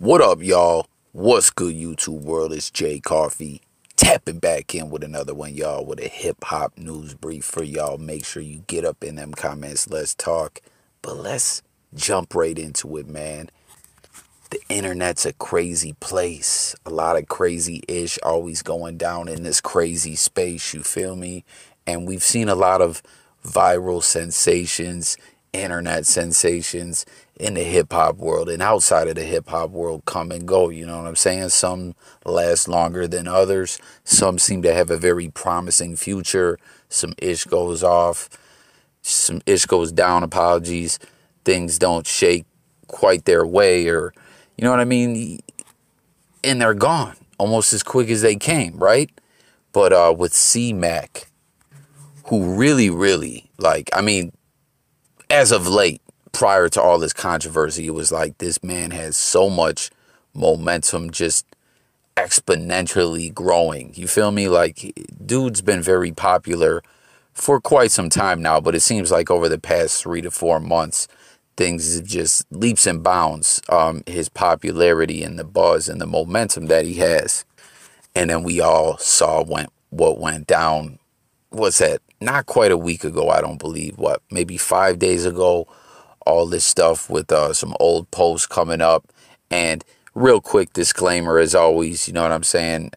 What up, y'all? What's good, YouTube world? It's Jay Coffee tapping back in with another one, y'all, with a hip hop news brief for y'all. Make sure you get up in them comments. Let's talk, but let's jump right into it, man. The internet's a crazy place. A lot of crazy ish always going down in this crazy space. You feel me? And we've seen a lot of viral sensations, internet sensations in the hip hop world and outside of the hip hop world come and go. You know what I'm saying? Some last longer than others. Some seem to have a very promising future. Some ish goes off. Some ish goes down. Apologies. Things don't shake quite their way, or you know what I mean? And they're gone almost as quick as they came, right? But with C-Mac, who really, like, I mean, as of late, prior to all this controversy, it was like this man has so much momentum, just exponentially growing. You feel me? Like, dude's been very popular for quite some time now, but it seems like over the past 3 to 4 months, things have just leaps and bounds, his popularity and the buzz and the momentum that he has. And then we all saw what went down. What's that? Not quite a week ago, I don't believe. What, maybe 5 days ago? All this stuff with some old posts coming up. And real quick disclaimer, as always, you know what I'm saying?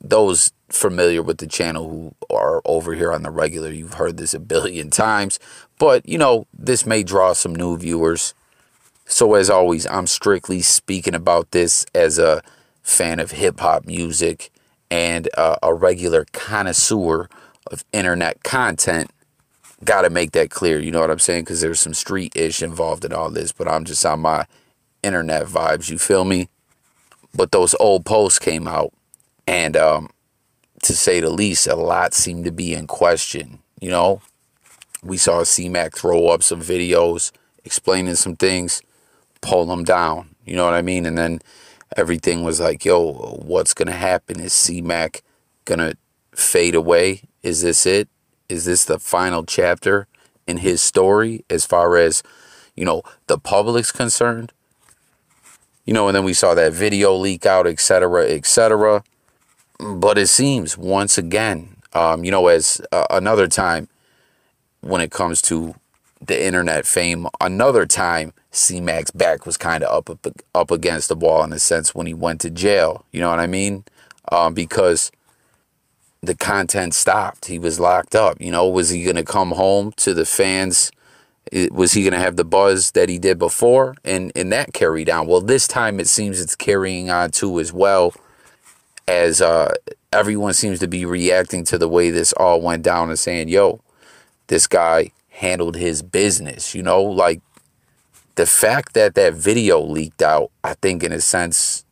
Those familiar with the channel who are over here on the regular, you've heard this a billion times. But, you know, this may draw some new viewers. So as always, I'm strictly speaking about this as a fan of hip-hop music and a regular connoisseur of internet content. Got to make that clear, you know what I'm saying? Because there's some street-ish involved in all this, but I'm just on my internet vibes, you feel me? But those old posts came out, and to say the least, a lot seemed to be in question, you know? We saw C-Mac throw up some videos, explaining some things, pull them down, you know what I mean? And then everything was like, yo, what's going to happen? Is C-Mac going to fade away? Is this it? Is this the final chapter in his story as far as, you know, the public's concerned? You know, and then we saw that video leak out, etc., etc. But it seems, once again, you know, as another time when it comes to the internet fame, another time C-Mac's back was kind of up against the wall in a sense when he went to jail. You know what I mean? Because the content stopped. He was locked up. You know, was he going to come home to the fans? Was he going to have the buzz that he did before? And that carried on. Well, this time it seems it's carrying on too as well, as everyone seems to be reacting to the way this all went down and saying, yo, this guy handled his business. You know, like the fact that that video leaked out, I think in a sense,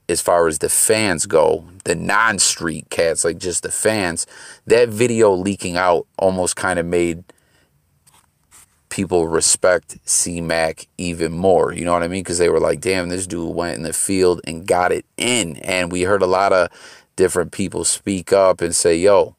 as far as the fans go, the non-street cats, like just the fans, that video leaking out almost kind of made people respect C-Mac even more. You know what I mean? Because they were like, damn, this dude went in the field and got it in. And we heard a lot of different people speak up and say, yo,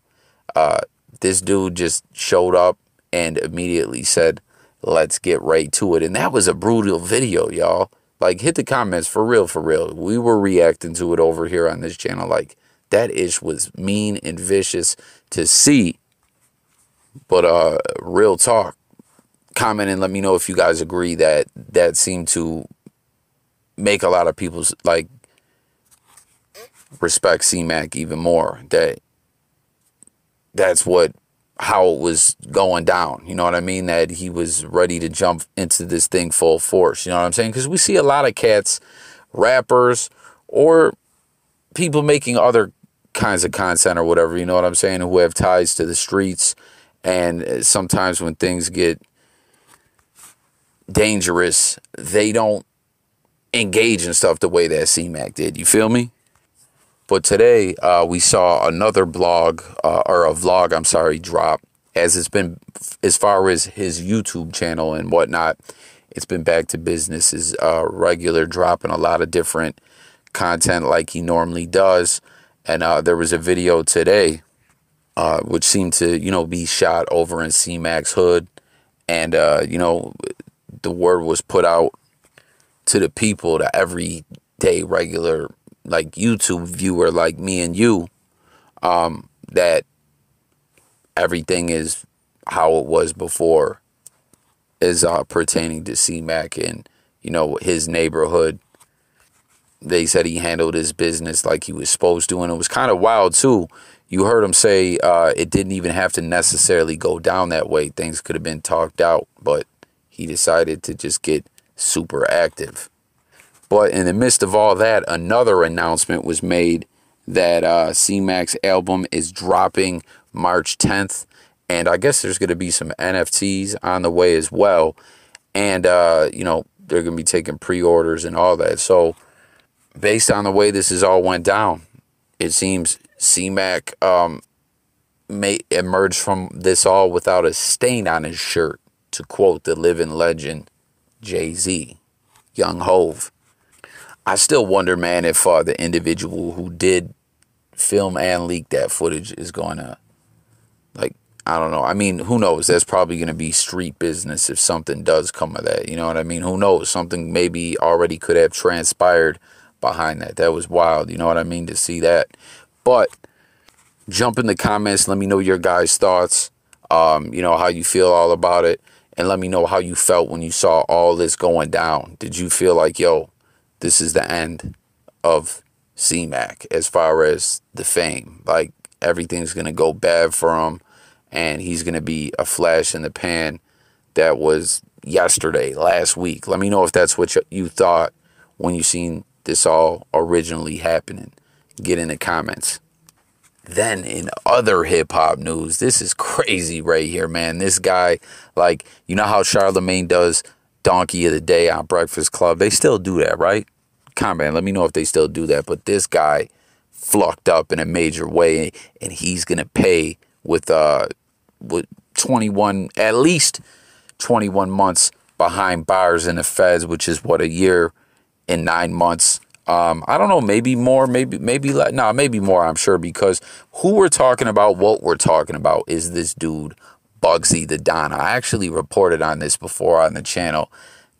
this dude just showed up and immediately said, let's get right to it. And that was a brutal video, y'all. Like, hit the comments for real, for real. We were reacting to it over here on this channel. Like, that ish was mean and vicious to see. But real talk, comment and let me know if you guys agree that that seemed to make a lot of people, like, respect C-Mac even more. That's how it was going down. You know what I mean? That he was ready to jump into this thing full force. You know what I'm saying? Because we see a lot of cats, rappers, or people making other kinds of content or whatever, you know what I'm saying, who have ties to the streets. And sometimes when things get dangerous, they don't engage in stuff the way that C-Mac did. You feel me? But today, we saw another blog, or a vlog, I'm sorry, drop, as it's been, as far as his YouTube channel and whatnot, it's been back to business, is regular, dropping a lot of different content like he normally does. And there was a video today, which seemed to, you know, be shot over in C-Mac's hood. And, you know, the word was put out to the people, the everyday regular like YouTube viewer like me and you, that everything is how it was before, is pertaining to C-Mac and, you know, his neighborhood. They said he handled his business like he was supposed to, and it was kind of wild too. You heard him say it didn't even have to necessarily go down that way. Things could have been talked out, but he decided to just get super active. But in the midst of all that, another announcement was made that C-Mac's album is dropping March 10th. And I guess there's going to be some NFTs on the way as well. And, you know, they're going to be taking pre-orders and all that. So based on the way this has all went down, it seems C-Mac may emerge from this all without a stain on his shirt, to quote the living legend Jay-Z, Young Hove. I still wonder, man, if the individual who did film and leak that footage is going to, like, I don't know. I mean, who knows? That's probably going to be street business if something does come of that. You know what I mean? Who knows? Something maybe already could have transpired behind that. That was wild. You know what I mean? To see that. But jump in the comments. Let me know your guys' thoughts. You know, how you feel all about it. And let me know how you felt when you saw all this going down. Did you feel like, yo, this is the end of C-Mac as far as the fame? Like, everything's going to go bad for him, and he's going to be a flash in the pan that was yesterday, last week. Let me know if that's what you thought when you seen this all originally happening. Get in the comments. Then in other hip-hop news, this is crazy right here, man. This guy, like, you know how Charlemagne does Donkey of the Day on Breakfast Club? They still do that, right? Comment, let me know if they still do that. But this guy flucked up in a major way, and he's going to pay with 21, at least 21 months behind bars in the feds, which is what, a year and 9 months. I don't know, maybe more, maybe more, I'm sure, because who we're talking about, what we're talking about is this dude, Bugsy the Don. I actually reported on this before on the channel.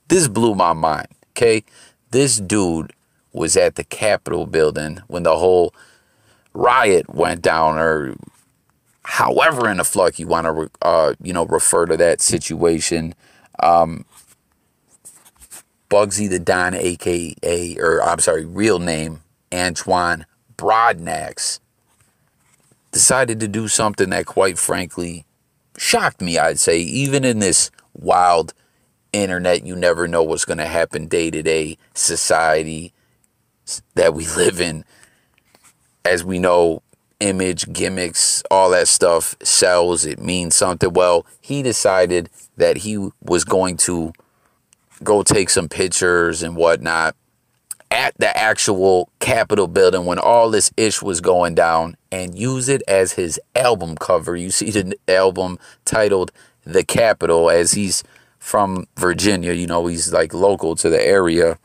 This blew my mind, okay? This dude was at the Capitol building when the whole riot went down, or however in the fuck you want to, you know, refer to that situation. Bugsy the Don, a.k.a., or I'm sorry, real name, Antoine Broadnax, decided to do something that, quite frankly, shocked me, I'd say. Even in this wild internet, you never know what's going to happen day-to-day society that we live in. As we know, image, gimmicks, all that stuff sells. It means something. Well, he decided that he was going to go take some pictures and whatnot at the actual Capitol building when all this ish was going down, and use it as his album cover. You see the album titled The Capitol, as he's from Virginia, you know, he's like local to the area.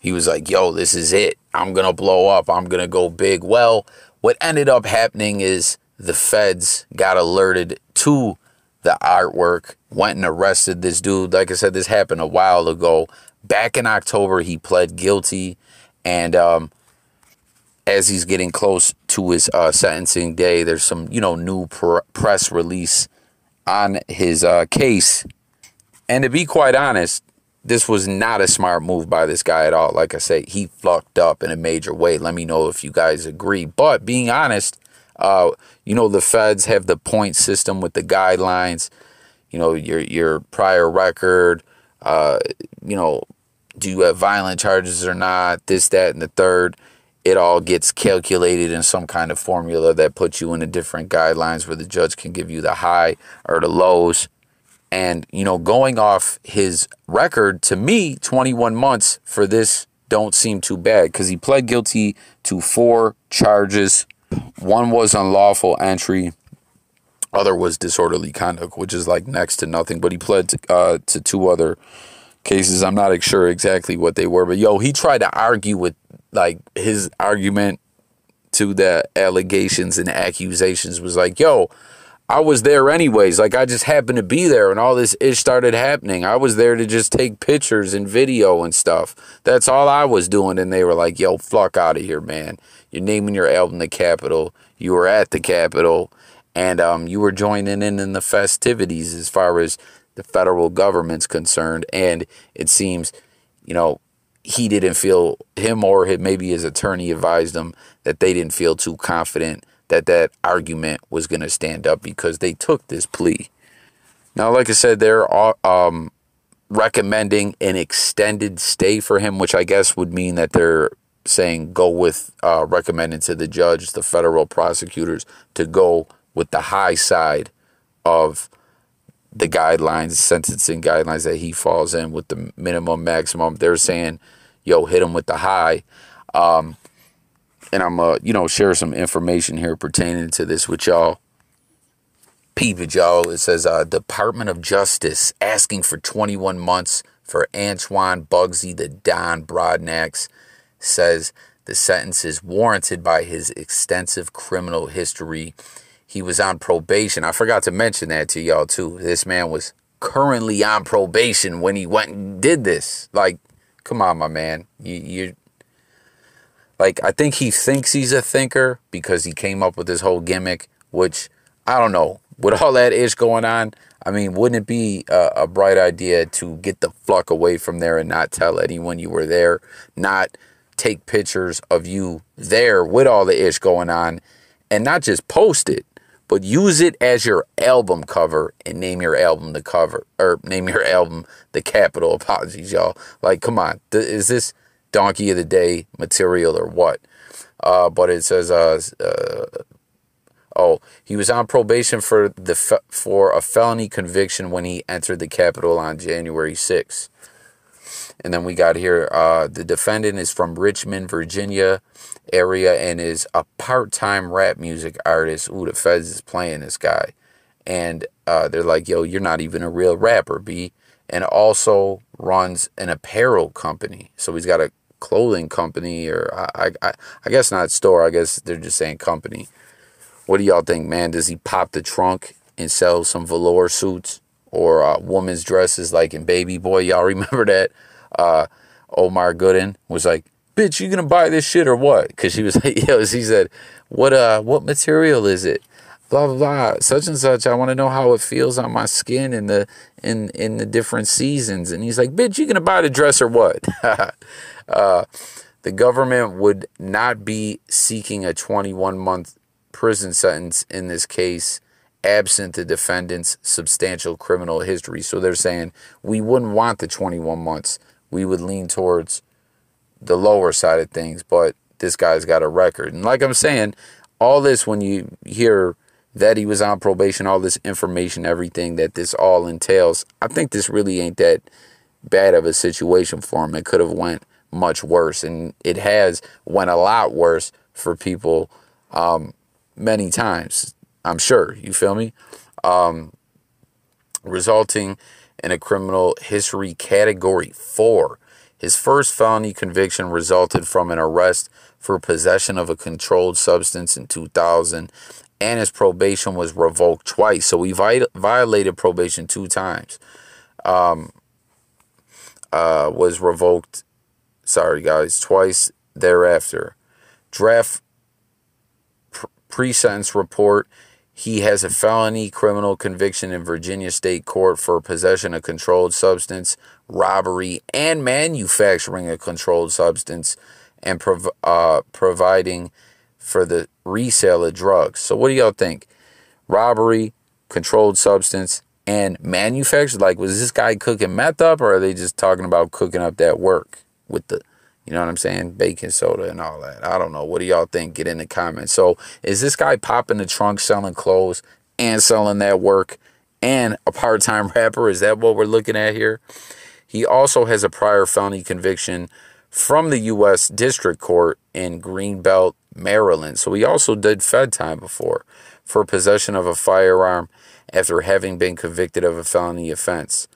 He was like, yo, this is it. I'm going to blow up. I'm going to go big. Well, what ended up happening is the feds got alerted to the artwork, went and arrested this dude. Like I said, this happened a while ago. Back in October, he pled guilty. And as he's getting close to his sentencing day, there's some, you know, new press release on his case. And to be quite honest, this was not a smart move by this guy at all. Like I say, he fucked up in a major way. Let me know if you guys agree. But being honest, you know, the feds have the point system with the guidelines. You know, your prior record, you know, do you have violent charges or not, this, that, and the third. It all gets calculated in some kind of formula that puts you in the different guidelines where the judge can give you the high or the lows. And, you know, going off his record, to me, 21 months for this don't seem too bad, because he pled guilty to 4 charges. One was unlawful entry. Other was disorderly conduct, which is like next to nothing. But he pled to 2 other cases. I'm not sure exactly what they were. But, yo, he tried to argue with, like, his argument to the allegations and accusations was like, yo, I was there anyways. Like, I just happened to be there and all this ish started happening. I was there to just take pictures and video and stuff. That's all I was doing. And they were like, yo, fuck out of here, man. You're naming your album the Capitol. You were at the Capitol. And you were joining in the festivities as far as the federal government's concerned. And it seems, you know, he didn't feel, him or maybe his attorney advised him that they didn't feel too confident that that argument was going to stand up because they took this plea. Now, like I said, they're recommending an extended stay for him, which I guess would mean that they're saying go with, recommending to the judge, the federal prosecutors, to go with the high side of the guidelines, sentencing guidelines that he falls in with the minimum, maximum. They're saying, yo, hit him with the high. And I'm, share some information here pertaining to this with y'all. Peep it, y'all. It says, Department of Justice asking for 21 months for Antoine Bugsy, the Don Broadnax, says the sentence is warranted by his extensive criminal history. He was on probation. I forgot to mention that to y'all, too. This man was currently on probation when he went and did this. Like, come on, my man. You Like, I think he thinks he's a thinker because he came up with this whole gimmick, which, I don't know. With all that ish going on, I mean, wouldn't it be a bright idea to get the fuck away from there and not tell anyone you were there, not take pictures of you there with all the ish going on, and not just post it, but use it as your album cover and name your album the cover, or name your album the Capitol. Apologies, y'all. Like, come on. Is this donkey of the day material or what? But it says, he was on probation for a felony conviction when he entered the Capitol on January 6th. And then we got here, the defendant is from Richmond, Virginia area and is a part-time rap music artist. Ooh, the feds is playing this guy. And they're like, yo, you're not even a real rapper, B. And also runs an apparel company. So he's got a clothing company, or I guess not store. I guess they're just saying company. What do y'all think, man? Does he pop the trunk and sell some velour suits or women's dresses like in Baby Boy? Y'all remember that? Omar Gooden was like, bitch, you gonna buy this shit or what? Because she was like, yo, she said, what material is it? Blah, blah, blah, such and such. I want to know how it feels on my skin in the different seasons. And he's like, bitch, you gonna buy the dress or what? The government would not be seeking a 21-month prison sentence in this case, absent the defendant's substantial criminal history. So they're saying we wouldn't want the 21 months. We would lean towards the lower side of things, but this guy's got a record. And like I'm saying, all this, when you hear that he was on probation, all this information, everything that this all entails, I think this really ain't that bad of a situation for him. It could have went much worse, and it has went a lot worse for people many times, I'm sure. You feel me? Resulting in a criminal history category 4. His first felony conviction resulted from an arrest for possession of a controlled substance in 2000, and his probation was revoked twice. So he violated probation 2 times. Was revoked, sorry guys, twice thereafter. Draft pre-sentence report. He has a felony criminal conviction in Virginia State Court for possession of controlled substance, robbery, and manufacturing a controlled substance, and providing for the resale of drugs. So what do y'all think? Robbery, controlled substance, and manufacture? Like, was this guy cooking meth up, or are they just talking about cooking up that work with the, you know what I'm saying, baking soda and all that? I don't know. What do y'all think? Get in the comments. So is this guy popping the trunk, selling clothes, and selling that work, and a part-time rapper? Is that what we're looking at here? He also has a prior felony conviction from the U.S. District Court in Greenbelt, Maryland. So he also did Fed time before for possession of a firearm after having been convicted of a felony offense.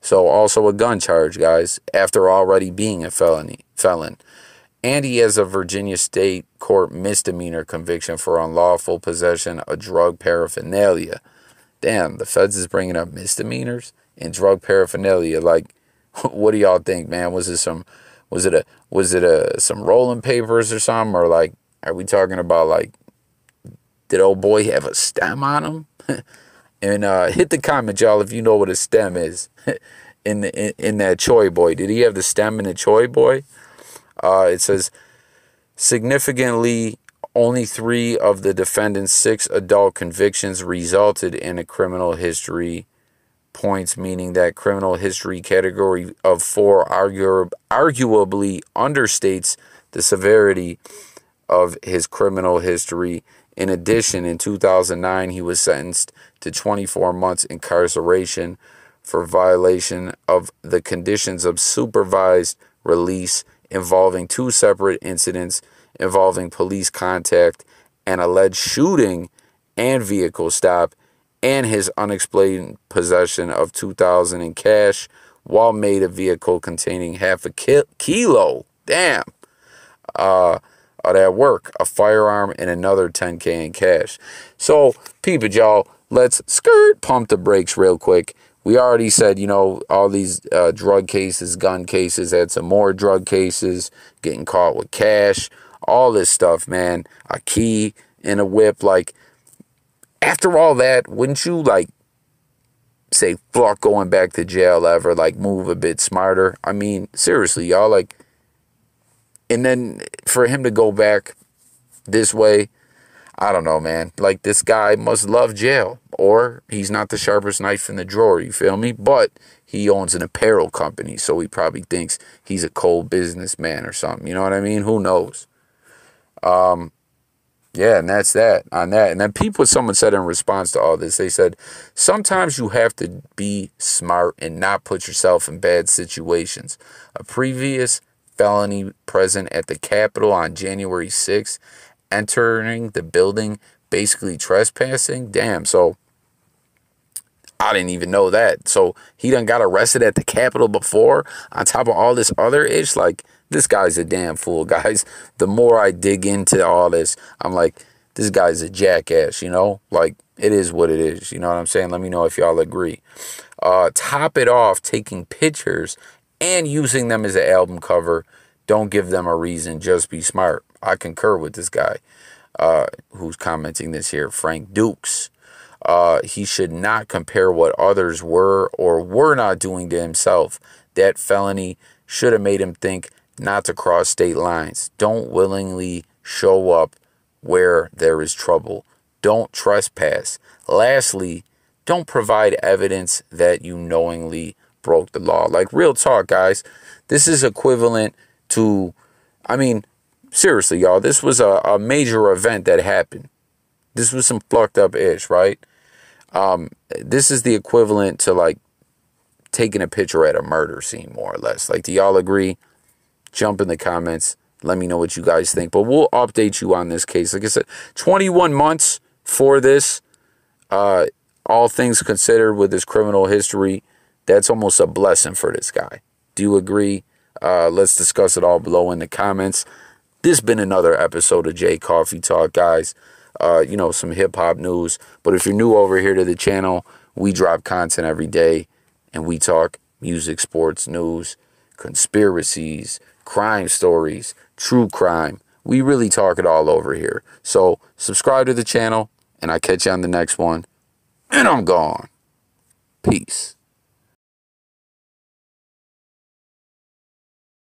So also a gun charge, guys, after already being a felon. and he has a Virginia State Court misdemeanor conviction for unlawful possession of drug paraphernalia. Damn, the feds is bringing up misdemeanors and drug paraphernalia. Like, what do y'all think, man? Was it some rolling papers or something, or like, are we talking about like, did old boy have a stem on him? And hit the comment, y'all, if you know what a stem is in that Choi boy. Did he have the stem in the Choi boy? It says significantly, only 3 of the defendant's 6 adult convictions resulted in a criminal history points, meaning that criminal history category of 4 arguably understates the severity of his criminal history. In addition, in 2009, he was sentenced to 24 months incarceration for violation of the conditions of supervised release involving 2 separate incidents involving police contact, and alleged shooting and vehicle stop, and his unexplained possession of $2,000 in cash while made a vehicle containing half a kilo. Damn. Of that work, a firearm, and another $10K in cash. So, peep it, y'all. Let's pump the brakes real quick. We already said, you know, all these drug cases, gun cases, had some more drug cases, getting caught with cash, all this stuff, man. A key and a whip. Like, after all that, wouldn't you, like, say, fuck going back to jail ever, like, move a bit smarter? I mean, seriously, y'all, like, and then for him to go back this way, I don't know, man. Like, this guy must love jail, or he's not the sharpest knife in the drawer, you feel me? But he owns an apparel company, so he probably thinks he's a cold businessman or something, you know what I mean? Who knows? Yeah, and that's that on that. And then someone said in response to all this, they said, sometimes you have to be smart and not put yourself in bad situations. A previous felony present at the Capitol on January 6th, entering the building, basically trespassing. Damn, so I didn't even know that. So he done got arrested at the Capitol before, on top of all this other ish. Like, this guy's a damn fool, guys. The more I dig into all this, I'm like, this guy's a jackass, you know? Like, it is what it is, you know what I'm saying? Let me know if y'all agree. Top it off, taking pictures and using them as an album cover. Don't give them a reason, just be smart. I concur with this guy who's commenting this here, Frank Dukes. He should not compare what others were or were not doing to himself. That felony should have made him think not to cross state lines. Don't willingly show up where there is trouble. Don't trespass. Lastly, don't provide evidence that you knowingly broke the law. Like, real talk, guys. This is equivalent to, I mean, seriously, y'all, this was a major event that happened. This was some fucked up ish, right? This is the equivalent to, like, taking a picture at a murder scene, more or less. Like, do y'all agree? Jump in the comments. Let me know what you guys think. But we'll update you on this case. Like I said, 21 months for this. All things considered with his criminal history, that's almost a blessing for this guy. Do you agree? Let's discuss it all below in the comments. This has been another episode of J Coffee Talk, guys. You know, some hip-hop news. But if you're new over here to the channel, we drop content every day. And we talk music, sports, news, conspiracies, crime stories, true crime. We really talk it all over here. So subscribe to the channel, and I'll catch you on the next one. And I'm gone. Peace.